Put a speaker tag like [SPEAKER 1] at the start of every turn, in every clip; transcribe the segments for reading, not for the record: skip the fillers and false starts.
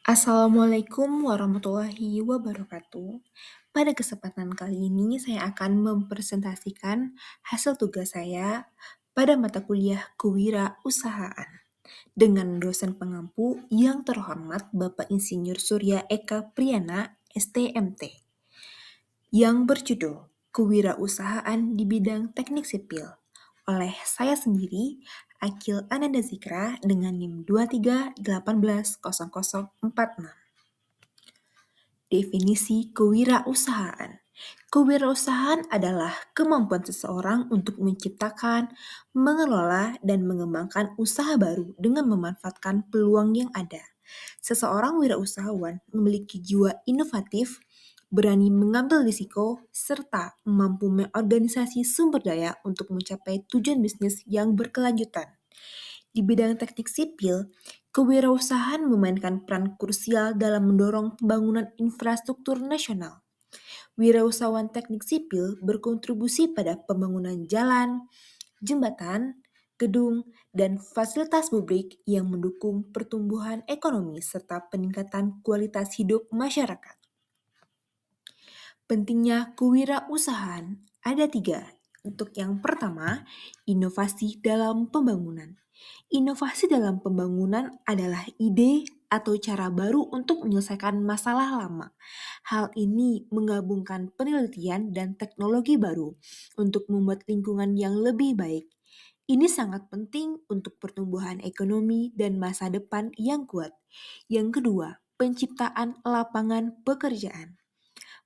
[SPEAKER 1] Assalamualaikum warahmatullahi wabarakatuh. Pada kesempatan kali ini saya akan mempresentasikan hasil tugas saya pada mata kuliah Kewirausahaan dengan dosen pengampu yang terhormat Bapak Insinyur Surya Eka Priyana, STMT, yang berjudul Kewirausahaan di Bidang Teknik Sipil oleh saya sendiri, Akil Ananda Zikra dengan NIM 23180046. Definisi kewirausahaan. Kewirausahaan adalah kemampuan seseorang untuk menciptakan, mengelola, dan mengembangkan usaha baru dengan memanfaatkan peluang yang ada. Seseorang wirausahawan memiliki jiwa inovatif, berani mengambil risiko, serta mampu mengorganisasi sumber daya untuk mencapai tujuan bisnis yang berkelanjutan. Di bidang teknik sipil, kewirausahaan memainkan peran krusial dalam mendorong pembangunan infrastruktur nasional. Wirausahawan teknik sipil berkontribusi pada pembangunan jalan, jembatan, gedung, dan fasilitas publik yang mendukung pertumbuhan ekonomi serta peningkatan kualitas hidup masyarakat. Pentingnya kewirausahaan ada tiga. Untuk yang pertama, inovasi dalam pembangunan. Inovasi dalam pembangunan adalah ide atau cara baru untuk menyelesaikan masalah lama. Hal ini menggabungkan penelitian dan teknologi baru untuk membuat lingkungan yang lebih baik. Ini sangat penting untuk pertumbuhan ekonomi dan masa depan yang kuat. Yang kedua, penciptaan lapangan pekerjaan.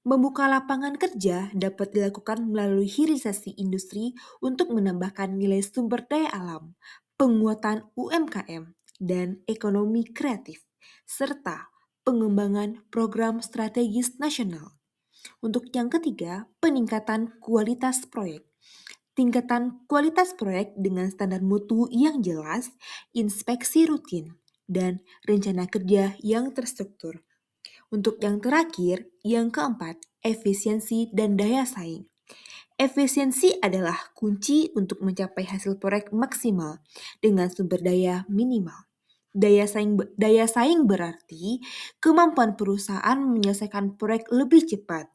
[SPEAKER 1] Membuka lapangan kerja dapat dilakukan melalui hilirisasi industri untuk menambahkan nilai sumber daya alam, penguatan UMKM, dan ekonomi kreatif, serta pengembangan program strategis nasional. Untuk yang ketiga, peningkatan kualitas proyek. Tingkatan kualitas proyek dengan standar mutu yang jelas, inspeksi rutin, dan rencana kerja yang terstruktur. Untuk yang terakhir, yang keempat, efisiensi dan daya saing. Efisiensi adalah kunci untuk mencapai hasil proyek maksimal dengan sumber daya minimal. Daya saing berarti kemampuan perusahaan menyelesaikan proyek lebih cepat,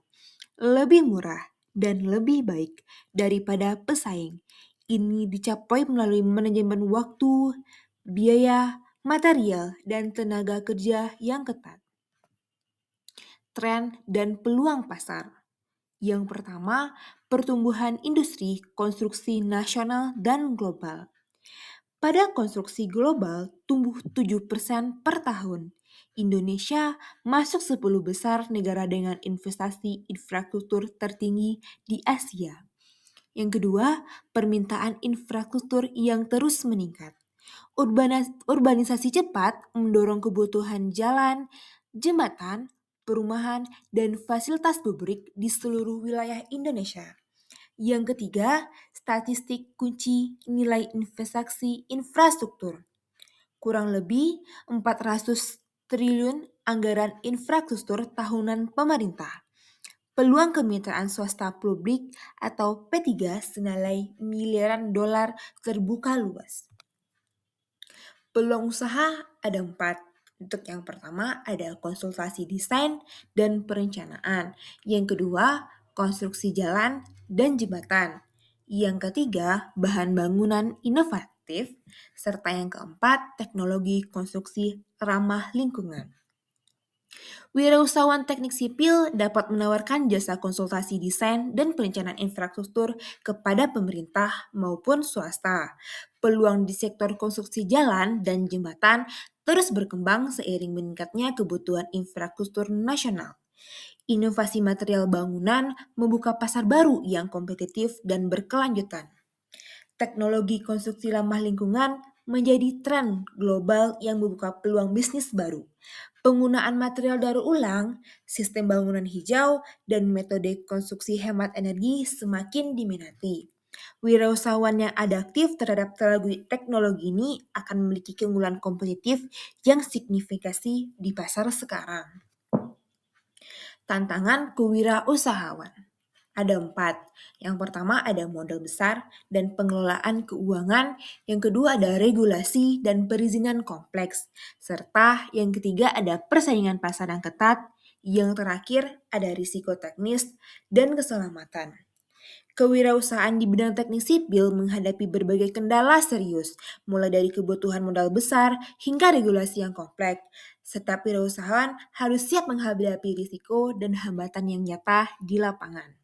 [SPEAKER 1] lebih murah, dan lebih baik daripada pesaing. Ini dicapai melalui manajemen waktu, biaya, material, dan tenaga kerja yang ketat. Tren dan peluang pasar. Yang pertama, pertumbuhan industri konstruksi nasional dan global. Pada konstruksi global tumbuh 7% per tahun. Indonesia masuk 10 besar negara dengan investasi infrastruktur tertinggi di Asia. Yang kedua, permintaan infrastruktur yang terus meningkat. Urbanisasi cepat mendorong kebutuhan jalan, jembatan, perumahan, dan fasilitas publik di seluruh wilayah Indonesia. Yang ketiga, statistik kunci nilai investasi infrastruktur. Kurang lebih 400 triliun anggaran infrastruktur tahunan pemerintah. Peluang kemitraan swasta publik atau P3 senilai miliaran dolar terbuka luas. Peluang usaha ada 4. Untuk yang pertama ada konsultasi desain dan perencanaan. Yang kedua, konstruksi jalan dan jembatan. Yang ketiga, bahan bangunan inovatif. Serta yang keempat, teknologi konstruksi ramah lingkungan. Wirausahawan teknik sipil dapat menawarkan jasa konsultasi desain dan perencanaan infrastruktur kepada pemerintah maupun swasta. Peluang di sektor konstruksi jalan dan jembatan terus berkembang seiring meningkatnya kebutuhan infrastruktur nasional. Inovasi material bangunan membuka pasar baru yang kompetitif dan berkelanjutan. Teknologi konstruksi ramah lingkungan menjadi tren global yang membuka peluang bisnis baru. Penggunaan material daur ulang, sistem bangunan hijau, dan metode konstruksi hemat energi semakin diminati. Wirausahawan yang adaptif terhadap teknologi ini akan memiliki keunggulan kompetitif yang signifikasi di pasar sekarang. Tantangan kewirausahaan Ada empat. Yang pertama ada modal besar dan pengelolaan keuangan. Yang kedua ada regulasi dan perizinan kompleks. Serta yang ketiga ada persaingan pasar yang ketat. Yang terakhir ada risiko teknis dan keselamatan. Kewirausahaan di bidang teknik sipil menghadapi berbagai kendala serius, mulai dari kebutuhan modal besar hingga regulasi yang kompleks. Setiap wirausahaan harus siap menghadapi risiko dan hambatan yang nyata di lapangan.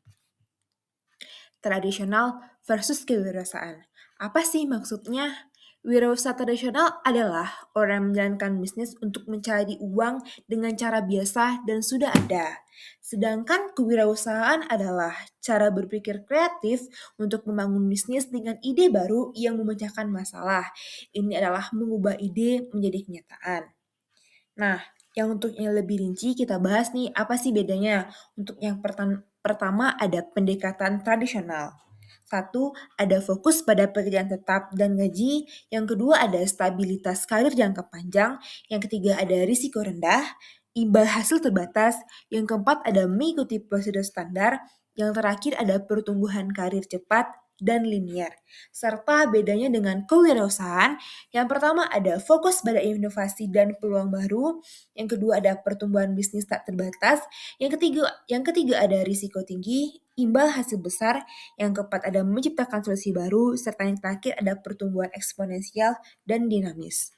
[SPEAKER 1] Tradisional versus kewirausahaan. Apa sih maksudnya? Wirausaha tradisional adalah orang yang menjalankan bisnis untuk mencari uang dengan cara biasa dan sudah ada. Sedangkan kewirausahaan adalah cara berpikir kreatif untuk membangun bisnis dengan ide baru yang memecahkan masalah. Ini adalah mengubah ide menjadi kenyataan. Nah, yang untuk yang lebih rinci kita bahas nih, apa sih bedanya? Untuk yang pertama ada pendekatan tradisional. Satu, ada fokus pada pekerjaan tetap dan gaji. Yang kedua ada stabilitas karir jangka panjang. Yang ketiga ada risiko rendah, imbal hasil terbatas. Yang keempat ada mengikuti prosedur standar. Yang terakhir ada pertumbuhan karir cepat dan linier. Serta bedanya dengan kewirausahaan, yang pertama ada fokus pada inovasi dan peluang baru, yang kedua ada pertumbuhan bisnis tak terbatas, yang ketiga ada risiko tinggi, imbal hasil besar, yang keempat ada menciptakan solusi baru, serta yang terakhir ada pertumbuhan eksponensial dan dinamis.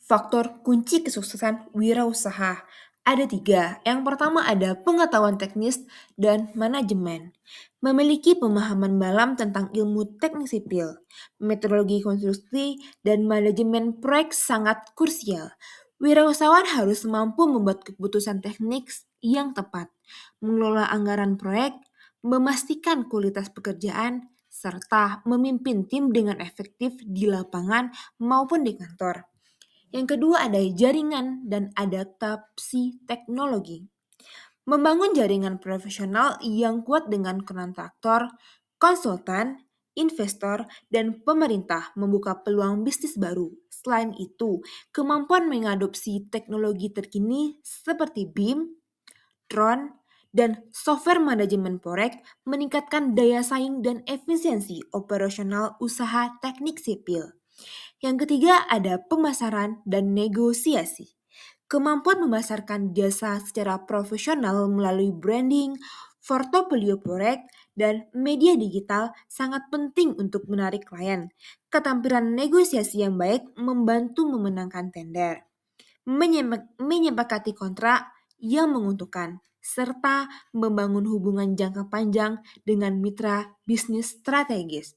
[SPEAKER 1] Faktor kunci kesuksesan wirausaha ada 3. Yang pertama ada pengetahuan teknis dan manajemen. Memiliki pemahaman dalam tentang ilmu teknik sipil, metodologi konstruksi, dan manajemen proyek sangat krusial. Wirausahawan harus mampu membuat keputusan teknik yang tepat, mengelola anggaran proyek, memastikan kualitas pekerjaan, serta memimpin tim dengan efektif di lapangan maupun di kantor. Yang kedua ada jaringan dan adaptasi teknologi. Membangun jaringan profesional yang kuat dengan kontraktor, konsultan, investor, dan pemerintah membuka peluang bisnis baru. Selain itu, kemampuan mengadopsi teknologi terkini seperti BIM, drone, dan software manajemen proyek meningkatkan daya saing dan efisiensi operasional usaha teknik sipil. Yang ketiga ada pemasaran dan negosiasi. Kemampuan memasarkan jasa secara profesional melalui branding, portofolio proyek, dan media digital sangat penting untuk menarik klien. Keterampilan negosiasi yang baik membantu memenangkan tender, menyepakati kontrak yang menguntungkan, serta membangun hubungan jangka panjang dengan mitra bisnis strategis.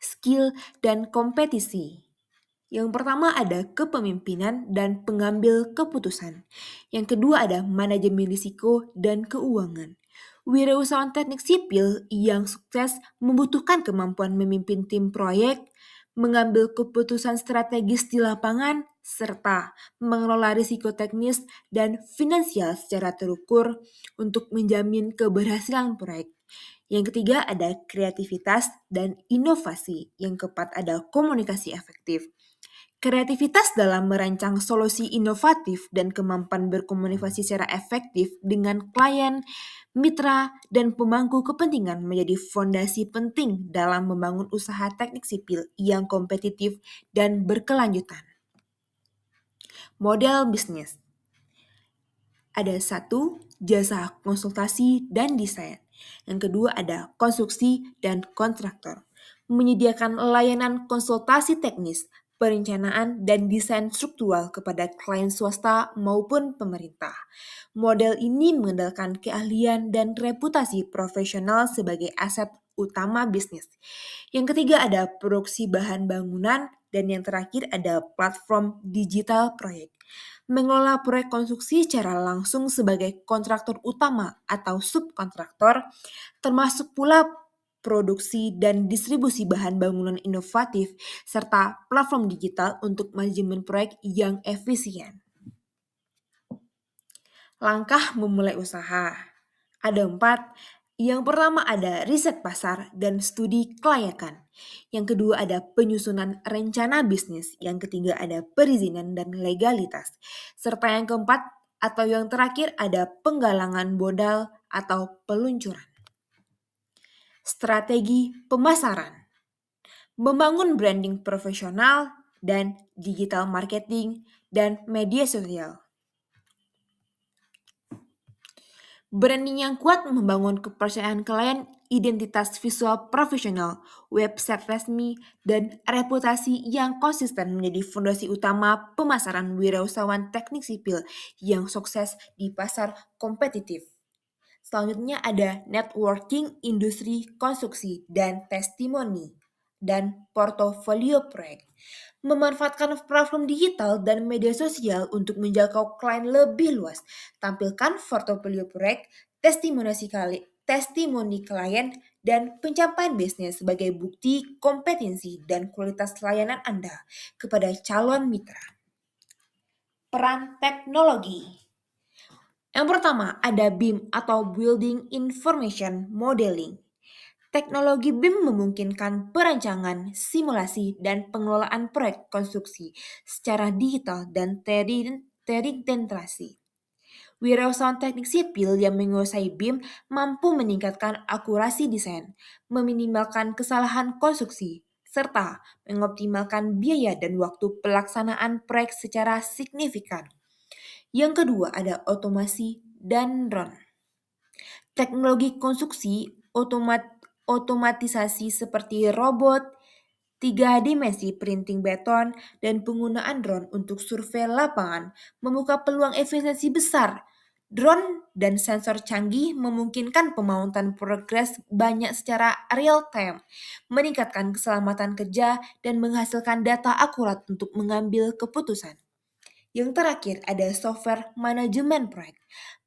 [SPEAKER 1] Skill dan kompetisi. Yang pertama ada kepemimpinan dan pengambil keputusan. Yang kedua ada manajemen risiko dan keuangan. Wirausahawan teknik sipil yang sukses membutuhkan kemampuan memimpin tim proyek, mengambil keputusan strategis di lapangan, serta mengelola risiko teknis dan finansial secara terukur untuk menjamin keberhasilan proyek. Yang ketiga ada kreativitas dan inovasi. Yang keempat ada komunikasi efektif. Kreativitas dalam merancang solusi inovatif dan kemampuan berkomunikasi secara efektif dengan klien, mitra, dan pemangku kepentingan menjadi fondasi penting dalam membangun usaha teknik sipil yang kompetitif dan berkelanjutan. Model bisnis. Ada satu, jasa konsultasi dan desain. Yang kedua ada konstruksi dan kontraktor. Menyediakan layanan konsultasi teknis, perencanaan, dan desain struktural kepada klien swasta maupun pemerintah. Model ini mengandalkan keahlian dan reputasi profesional sebagai aset utama bisnis. Yang ketiga ada produksi bahan bangunan, dan yang terakhir ada platform digital proyek. Mengelola proyek konstruksi secara langsung sebagai kontraktor utama atau subkontraktor, termasuk pula produksi dan distribusi bahan bangunan inovatif, serta platform digital untuk manajemen proyek yang efisien. Langkah memulai usaha. Ada 4. Yang pertama ada riset pasar dan studi kelayakan. Yang kedua ada penyusunan rencana bisnis. Yang ketiga ada perizinan dan legalitas. Serta yang keempat Atau yang terakhir ada penggalangan modal atau peluncuran. Strategi pemasaran. Membangun branding profesional dan digital marketing dan media sosial. Branding yang kuat membangun kepercayaan klien, identitas visual profesional, website resmi, dan reputasi yang konsisten menjadi fondasi utama pemasaran wirausahawan teknik sipil yang sukses di pasar kompetitif. Selanjutnya ada networking industri konstruksi dan testimoni dan portofolio proyek. Memanfaatkan platform digital dan media sosial untuk menjangkau klien lebih luas. Tampilkan portofolio proyek, testimoni klien, dan pencapaian bisnis sebagai bukti kompetensi dan kualitas layanan Anda kepada calon mitra. Peran teknologi. Yang pertama, ada BIM atau Building Information Modeling. Teknologi BIM memungkinkan perancangan, simulasi, dan pengelolaan proyek konstruksi secara digital dan terintegrasi. Wirausahawan teknik sipil yang menguasai BIM mampu meningkatkan akurasi desain, meminimalkan kesalahan konstruksi, serta mengoptimalkan biaya dan waktu pelaksanaan proyek secara signifikan. Yang kedua ada otomasi dan drone. Teknologi konstruksi otomatisasi seperti robot, 3 dimensi printing beton, dan penggunaan drone untuk survei lapangan membuka peluang efisiensi besar. Drone dan sensor canggih memungkinkan pemantauan progres banyak secara real time, meningkatkan keselamatan kerja, dan menghasilkan data akurat untuk mengambil keputusan. Yang terakhir ada software manajemen proyek.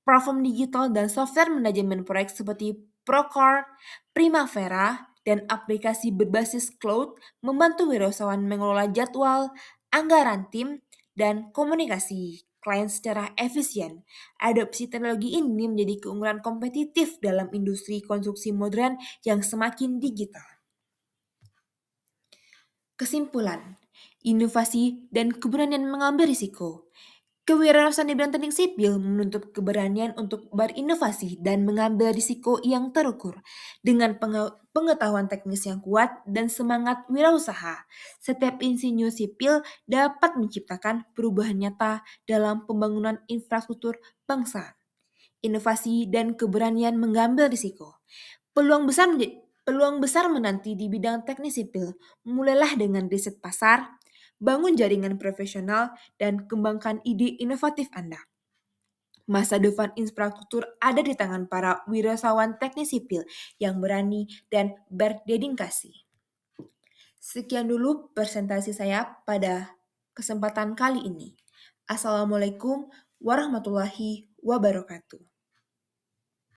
[SPEAKER 1] Platform digital dan software manajemen proyek seperti Procore, Primavera, dan aplikasi berbasis cloud membantu wirausahawan mengelola jadwal, anggaran tim, dan komunikasi klien secara efisien. Adopsi teknologi ini menjadi keunggulan kompetitif dalam industri konstruksi modern yang semakin digital. Kesimpulan, inovasi dan keberanian mengambil risiko. Kewirausahaan di bidang teknik sipil menuntut keberanian untuk berinovasi dan mengambil risiko yang terukur. Dengan pengetahuan teknis yang kuat dan semangat wirausaha, setiap insinyur sipil dapat menciptakan perubahan nyata dalam pembangunan infrastruktur bangsa. Inovasi dan keberanian mengambil risiko. Peluang besar Peluang besar menanti di bidang teknik sipil, mulailah dengan riset pasar, bangun jaringan profesional, dan kembangkan ide inovatif Anda. Masa depan infrastruktur ada di tangan para wirausahawan teknik sipil yang berani dan berdedikasi. Sekian dulu presentasi saya pada kesempatan kali ini. Assalamualaikum warahmatullahi wabarakatuh.